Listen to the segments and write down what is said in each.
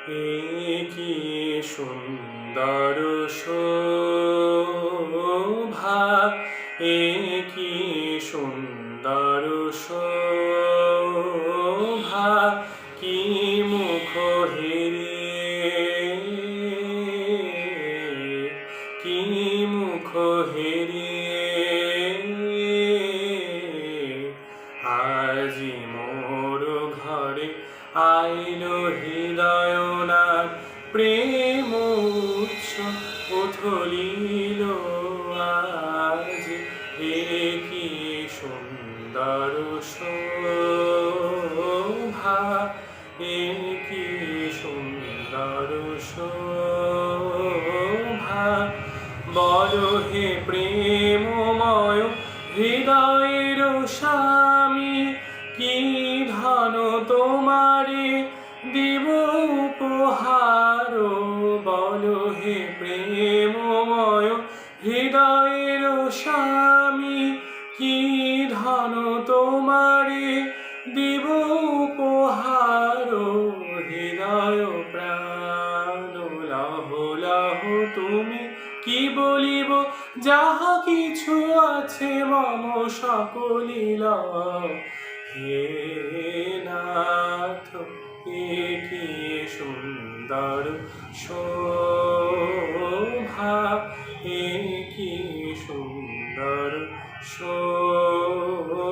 কি সুন্দর শোভা, কি সুন্দর শোভা, কি মুখ হেরিয়ে, কি মুখ হেরিয়ে আজি মোর ঘরে আইলো হৃদয়নাথ, প্রেম উৎস উথলিল আজ। কি সুন্দর শোভা, কি সুন্দর শোভা। বলো হে প্রেমময় হৃদয়ের স্বামী, কি ধন তোমারে দিব উপহার। বলো হে প্রেমময় হৃদয়ের স্বামী, কি ধন তোমারে দিব উপহার। হৃদয় প্রাণ লহ লহ তুমি, কি বলিব যাহা কিছু আছে মম সকলি লও। হে নাথ কি সুন্দর শোভা, কি সুন্দর শোভা,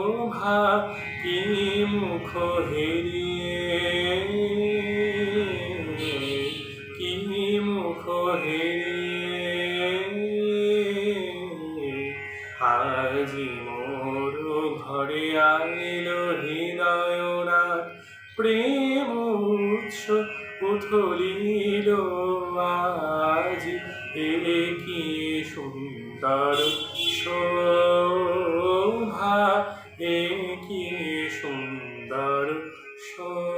কি মুখ হেরিয়ে, কি মুখ হেরিয়ে আজি মোর ঘরে আইলো হৃদয়নাথ, প্রেম উৎস উথলিল আজ। কি সুন্দর শোভা, কি সুন্দর শোভা।